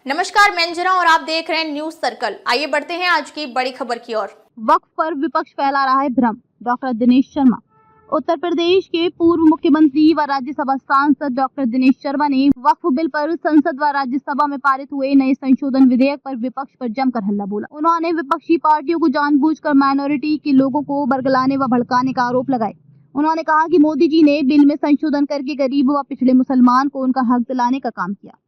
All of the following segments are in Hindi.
नमस्कार, मैं अंजना और आप देख रहे हैं न्यूज सर्कल। आइए बढ़ते हैं आज की बड़ी खबर की ओर। वक्फ पर विपक्ष फैला रहा है भ्रम। डॉक्टर दिनेश शर्मा। उत्तर प्रदेश के पूर्व मुख्यमंत्री व राज्यसभा सांसद डॉक्टर दिनेश शर्मा ने वक्फ बिल पर संसद व राज्यसभा में पारित हुए नए संशोधन विधेयक पर विपक्ष पर जमकर हल्ला बोला। उन्होंने विपक्षी पार्टियों को जानबूझकर माइनॉरिटी के लोगों को बरगलाने व भड़काने का आरोप लगाए। उन्होंने कहा कि मोदी जी ने बिल में संशोधन करके गरीब व पिछड़े मुसलमान को उनका हक दिलाने का काम किया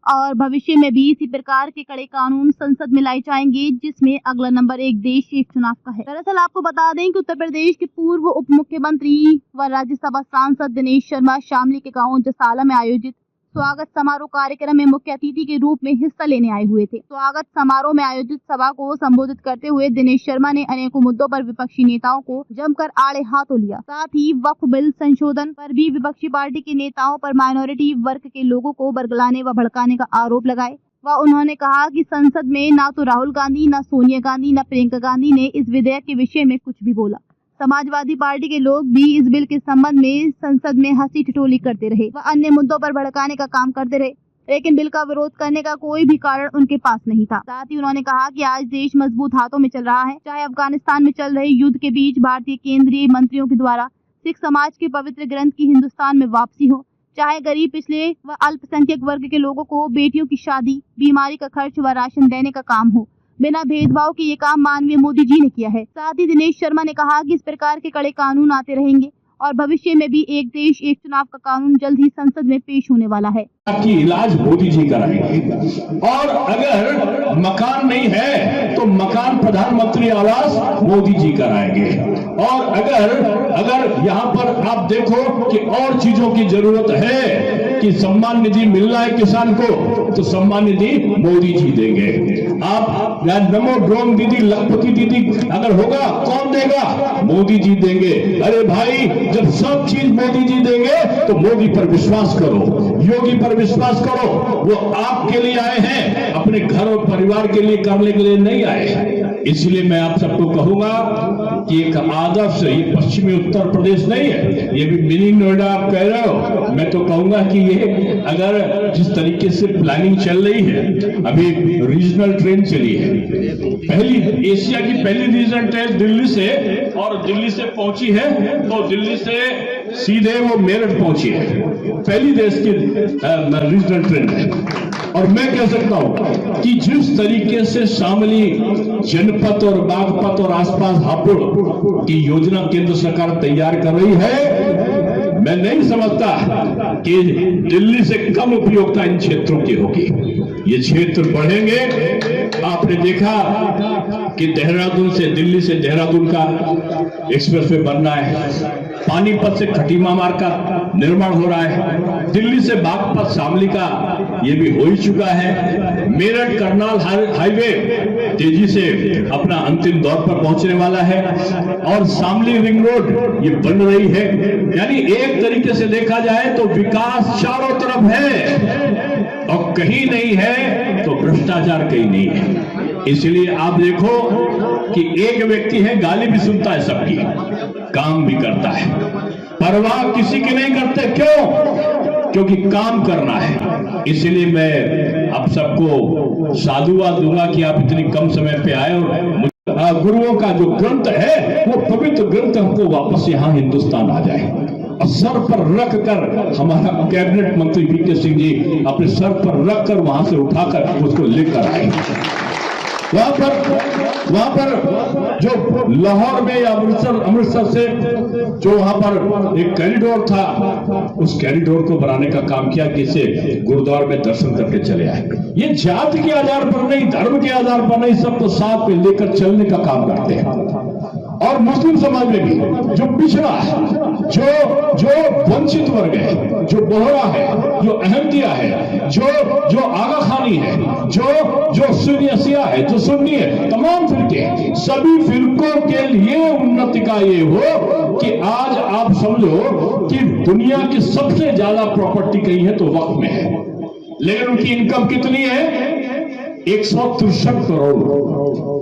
और भविष्य में भी इसी प्रकार के कड़े कानून संसद में लाए जाएंगे, जिसमें अगला नंबर एक देश एक चुनाव का है। दरअसल आपको बता दें कि उत्तर प्रदेश के पूर्व उप मुख्यमंत्री व राज्यसभा सांसद दिनेश शर्मा शामली के गांव जसाला में आयोजित स्वागत समारोह कार्यक्रम में मुख्य अतिथि के रूप में हिस्सा लेने आए हुए थे। स्वागत समारोह में आयोजित सभा को संबोधित करते हुए दिनेश शर्मा ने अनेकों मुद्दों पर विपक्षी नेताओं को जमकर आड़े हाथों लिया। साथ ही वक्फ बिल संशोधन पर भी विपक्षी पार्टी के नेताओं पर माइनॉरिटी वर्ग के लोगों को बरगलाने व भड़काने का आरोप लगाए व उन्होंने कहा कि संसद में न तो राहुल गांधी, न सोनिया गांधी, न प्रियंका गांधी ने इस विधेयक के विषय में कुछ भी बोला। समाजवादी पार्टी के लोग भी इस बिल के संबंध में संसद में हंसी ठिठोली करते रहे व अन्य मुद्दों पर भड़काने का काम करते रहे, लेकिन बिल का विरोध करने का कोई भी कारण उनके पास नहीं था। साथ ही उन्होंने कहा कि आज देश मजबूत हाथों में चल रहा है। चाहे अफगानिस्तान में चल रहे युद्ध के बीच भारतीय केंद्रीय मंत्रियों के द्वारा सिख समाज के पवित्र ग्रंथ की हिंदुस्तान में वापसी हो, चाहे गरीब, पिछले व अल्पसंख्यक वर्ग के लोगों को बेटियों की शादी, बीमारी का खर्च व राशन देने का काम हो, बिना भेदभाव के ये काम माननीय मोदी जी ने किया है। साथ ही दिनेश शर्मा ने कहा कि इस प्रकार के कड़े कानून आते रहेंगे और भविष्य में भी एक देश एक चुनाव का कानून जल्द ही संसद में पेश होने वाला है। आपकी इलाज मोदी जी कराएंगे और अगर मकान नहीं है तो मकान प्रधानमंत्री आवास मोदी जी कराएंगे और अगर यहाँ पर आप देखो कि और चीजों की जरूरत है कि सम्मान निधि मिल रहा है किसान को, तो सम्मान निधि मोदी जी देंगे। आप नमो ड्रोन दीदी, लखपति दीदी अगर होगा कौन देगा? मोदी जी देंगे। अरे भाई, जब सब चीज मोदी जी देंगे तो मोदी पर विश्वास करो, योगी पर विश्वास करो। वो आपके लिए आए हैं, अपने घर और परिवार के लिए करने के लिए नहीं आए। इसलिए मैं आप सबको कहूंगा कि एक आदर्श, ये पश्चिमी उत्तर प्रदेश नहीं है, ये भी मिनी नोएडा आप कह रहे हो। मैं तो कहूंगा कि ये अगर जिस तरीके से प्लानिंग चल रही है, अभी रीजनल ट्रेन चली है, पहली एशिया की पहली रीजनल ट्रेन दिल्ली से, और दिल्ली से पहुंची है तो दिल्ली से सीधे वो मेरठ पहुंची है, पहली देश की रीजनल ट्रेन है। और मैं कह सकता हूं कि जिस तरीके से शामली जनपद और बागपत और आसपास हापुड़ की योजना केंद्र सरकार तैयार कर रही है, मैं नहीं समझता कि दिल्ली से कम उपयोगिता इन क्षेत्रों की होगी। ये क्षेत्र बढ़ेंगे। आपने देखा कि देहरादून से, दिल्ली से देहरादून का एक्सप्रेसवे बन रहा है, पानीपत से खटीमा मार्ग का निर्माण हो रहा है, दिल्ली से बागपत शामली का ये भी हो ही चुका है, मेरठ करनाल हाईवे तेजी से अपना अंतिम दौर पर पहुंचने वाला है और शामली रिंग रोड ये बन रही है। यानी एक तरीके से देखा जाए तो विकास चारों तरफ है और कहीं नहीं है तो भ्रष्टाचार कहीं नहीं है। इसलिए आप देखो कि एक व्यक्ति है, गाली भी सुनता है सबकी, काम भी करता है, परवाह किसी की नहीं करते। क्यों? क्योंकि काम करना है। इसलिए मैं आप सबको साधुवाद दूंगा कि आप इतनी कम समय पे आए और गुरुओं का जो ग्रंथ है, वो पवित्र ग्रंथ हमको वापस यहाँ हिंदुस्तान आ जाए और सर पर रख कर, हमारा कैबिनेट मंत्री वीके सिंह जी अपने सर पर रख कर वहां से उठाकर उसको लेकर आए। वहां पर जो लाहौर में या अमृतसर से जो वहां पर एक कॉरिडोर था, उस कॉरिडोर को बनाने का काम किया कि इसे गुरुद्वारा में दर्शन करके चले आए। ये जाति के आधार पर नहीं, धर्म के आधार पर नहीं, सबको साथ में लेकर चलने का काम करते हैं। और मुस्लिम समाज में भी जो पिछड़ा है, जो वंचित वर्ग है, जो बोहरा है, जो अहमदिया है, जो आगा खानी है, जो सुन्निया है, जो सुन्नी है, तमाम फिरके, सभी फिरकों के लिए उन्नति का ये हो कि आज आप समझो कि दुनिया की सबसे ज्यादा प्रॉपर्टी कहीं है तो वक्त में है, लेकिन उनकी इनकम कितनी है? 163 करोड़।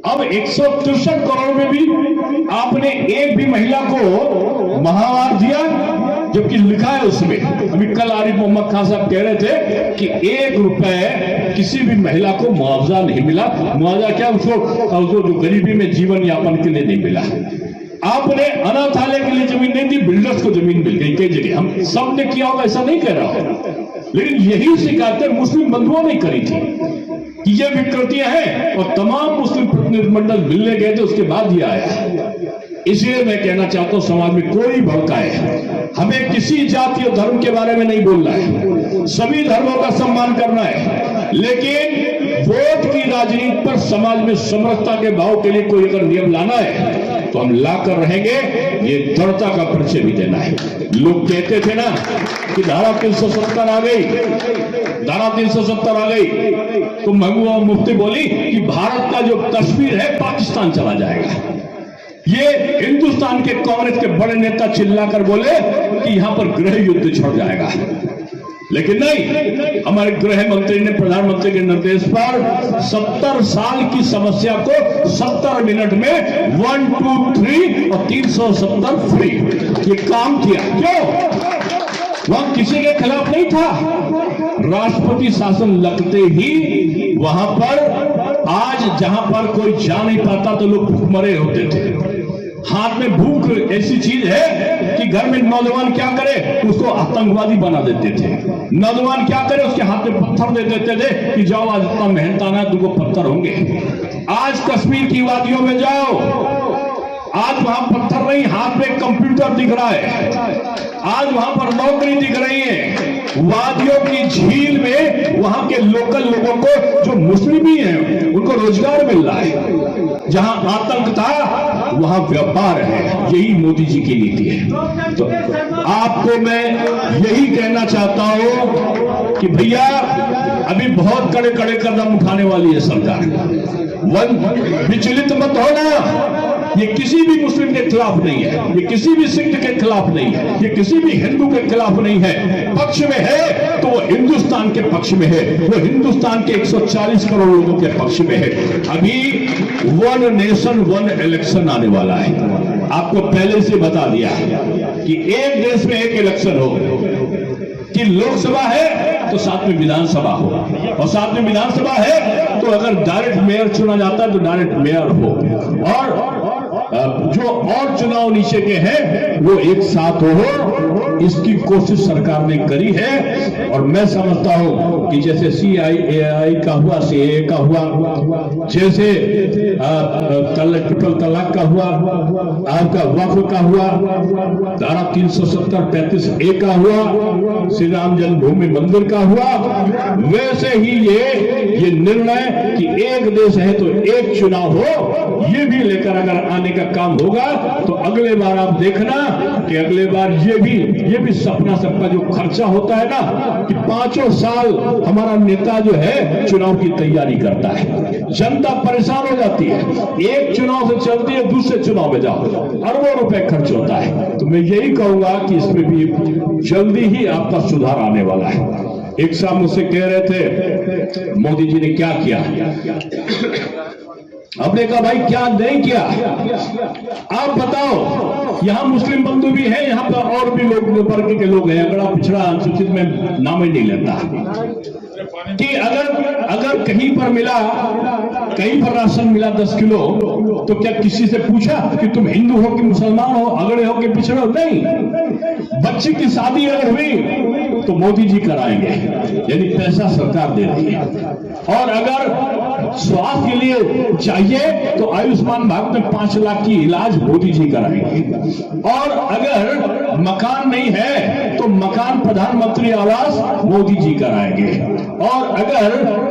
अब 163 करोड़ में भी आपने एक भी महिला को माहवार दिया? जबकि लिखा है उसमें। अभी कल आरिफ मोहम्मद खान साहब कह रहे थे कि 1 रुपए किसी भी महिला को मुआवजा नहीं मिला। मुआवजा क्या, उसको जो गरीबी में जीवन यापन के लिए नहीं मिला। आपने अनाथालय के लिए जमीन नहीं दी, बिल्डर्स को जमीन मिल गई कई जगह। हम सब ने किया होगा ऐसा नहीं कह रहा हूं, लेकिन यही शिकायतें मुस्लिम बंधुओं ने करी थी कि ये विकृतियां हैं, और तमाम मुस्लिम प्रतिनिधिमंडल मिलने गए थे, उसके बाद ये आया। इसलिए मैं कहना चाहता हूं, समाज में कोई भड़काए, हमें किसी जाति और धर्म के बारे में नहीं बोलना है, सभी धर्मों का सम्मान करना है, लेकिन वोट की राजनीति पर समाज में समरसता के भाव के लिए कोई अगर नियम लाना है तो हम लाकर रहेंगे। ये दृढ़ता का परिचय भी देना है। लोग कहते थे ना कि धारा 370 आ गई, धारा 370 आ गई, तो महबूबा मुफ्ती बोली कि भारत का जो कश्मीर है पाकिस्तान चला जाएगा। ये हिंदुस्तान के कांग्रेस के बड़े नेता चिल्लाकर बोले कि यहां पर गृह युद्ध छिड़ जाएगा, लेकिन नहीं, हमारे गृह मंत्री ने प्रधानमंत्री के निर्देश पर 70 साल की समस्या को 70 मिनट में 1, 2, 3 और 370 फ्री ये काम किया। क्यों? वहां किसी के खिलाफ नहीं था, राष्ट्रपति शासन लगते ही वहां पर आज जहां पर कोई जा नहीं पाता तो लोग भूखमरे होते थे। हाथ में भूख ऐसी चीज है कि घर में नौजवान क्या करे, उसको आतंकवादी बना देते थे। नौजवान क्या करे, उसके हाथ में पत्थर दे देते थे कि जाओ आज इतना मेहनताना तुमको पत्थर होंगे। आज कश्मीर की वादियों में जाओ, आज वहां पत्थर नहीं, हाथ में कंप्यूटर दिख रहा है, आज वहां पर नौकरी दिख रही है। वादियों की झील में वहां के लोकल लोगों को जो मुस्लिम ही हैं उनको रोजगार मिल रहा है। जहां आतंक था वहां व्यापार है। यही मोदी जी की नीति है। तो आपको मैं यही कहना चाहता हूं कि भैया अभी बहुत कड़े कड़े कदम उठाने वाली है सरकार। विचलित मत होना, ये किसी भी मुस्लिम के खिलाफ नहीं है, ये किसी भी सिख के खिलाफ नहीं है, ये किसी भी हिंदू के खिलाफ नहीं है। पक्ष में है तो वो हिंदुस्तान के पक्ष में है, वो हिंदुस्तान के 140 करोड़ लोगों के पक्ष में है। अभी 1 नेशन 1 इलेक्शन आने वाला है। आपको पहले से बता दिया कि एक देश में एक इलेक्शन हो, कि लोकसभा है तो साथ में विधानसभा हो, और साथ में विधानसभा है तो अगर डायरेक्ट मेयर चुना जाता है तो डायरेक्ट मेयर हो, और जो और चुनाव नीचे के हैं वो एक साथ हो। इसकी कोशिश सरकार ने करी है, और मैं समझता हूं कि जैसे CIAI का हुआ, CAA का हुआ, जैसे ट्रिपल तलाक का हुआ, आपका वक्फ का हुआ, धारा 370 35A का हुआ, श्री राम जन्मभूमि मंदिर का हुआ, वैसे ही ये निर्णय कि एक देश है तो एक चुनाव हो, ये भी लेकर अगर आने का काम होगा तो अगले बार आप देखना कि अगले बार ये भी सपना सबका जो खर्चा होता है ना, कि 5 साल हमारा नेता जो है चुनाव की तैयारी करता है, जनता परेशान हो जाती है, एक चुनाव से चलती है दूसरे चुनाव में जाओ, अरबों रुपए खर्च होता है। तो मैं यही कहूंगा कि इसमें भी जल्दी ही आपका सुधार आने वाला है। एक साहब मुझसे कह रहे थे मोदी जी ने क्या किया, आपने कहा भाई क्या नहीं किया, आप बताओ। यहां मुस्लिम बंधु भी हैं, यहां पर और भी लोग वर्ग के लोग हैं, अगर आप पिछड़ा अनुसूचित में नाम ही नहीं लेता, कि अगर कहीं पर मिला, कहीं पर राशन मिला 10 किलो, तो क्या किसी से पूछा कि तुम हिंदू हो कि मुसलमान हो, अगड़े हो कि पिछड़े हो? नहीं। बच्चे की शादी अगर हुई तो मोदी जी कराएंगे, यानी पैसा सरकार दे रही है। और अगर स्वास्थ्य के लिए चाहिए तो आयुष्मान भारत में 5 लाख की इलाज मोदी जी कराएंगे। और अगर मकान नहीं है तो मकान प्रधानमंत्री आवास मोदी जी कराएंगे। और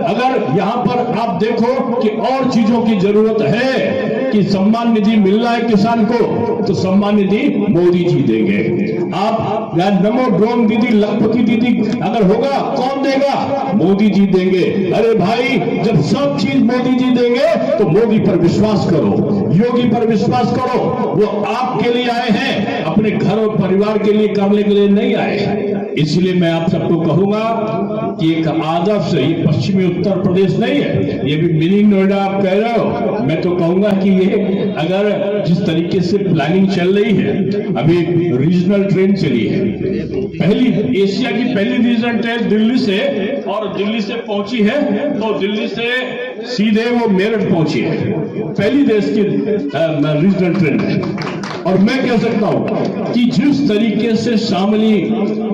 अगर यहां पर आप देखो कि और चीजों की जरूरत है, कि सम्मान निधि मिल रहा है किसान को, तो सम्मान निधि मोदी जी देंगे। आप नमो ड्रोन दीदी, लखपति दीदी अगर होगा कौन देगा? मोदी जी देंगे। अरे भाई, जब सब चीज मोदी जी देंगे तो मोदी पर विश्वास करो, योगी पर विश्वास करो। वो आपके लिए आए हैं, अपने घर और परिवार के लिए करने के लिए नहीं आए। इसलिए मैं आप सबको कहूंगा कि एक आदर्श, ये पश्चिमी उत्तर प्रदेश नहीं है, ये भी मिनी नोएडा आप कह रहे हो। मैं तो कहूंगा कि ये अगर जिस तरीके से प्लानिंग चल रही है, अभी रीजनल ट्रेन चली है, पहली एशिया की पहली रीजनल ट्रेन दिल्ली से, और दिल्ली से पहुंची है तो दिल्ली से सीधे वो मेरठ पहुंची है, पहली देश की रीजनल ट्रेन है। और मैं कह सकता हूं कि जिस तरीके से शामली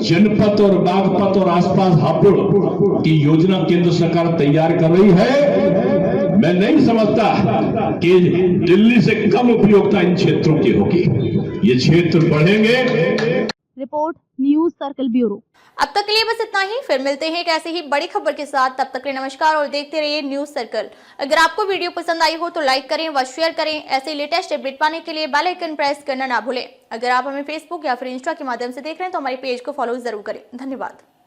जनपद और बागपत और आसपास हापुड़ की योजना केंद्र सरकार तैयार कर रही है, मैं नहीं समझता कि दिल्ली से कम उपयोगिता इन क्षेत्रों की होगी। ये क्षेत्र बढ़ेंगे। Report news circle bureau. अब तक के लिए बस इतना ही, फिर मिलते हैं एक ऐसे ही बड़ी खबर के साथ। तब तक के लिए नमस्कार और देखते रहिए न्यूज सर्कल। अगर आपको वीडियो पसंद आई हो तो लाइक करें व शेयर करें। ऐसे लेटेस्ट अपडेट पाने के लिए बेल आइकन प्रेस करना ना भूलें। अगर आप हमें फेसबुक या फिर इंस्टा के माध्यम से देख रहे हैं तो हमारे पेज को फॉलो जरूर करें। धन्यवाद।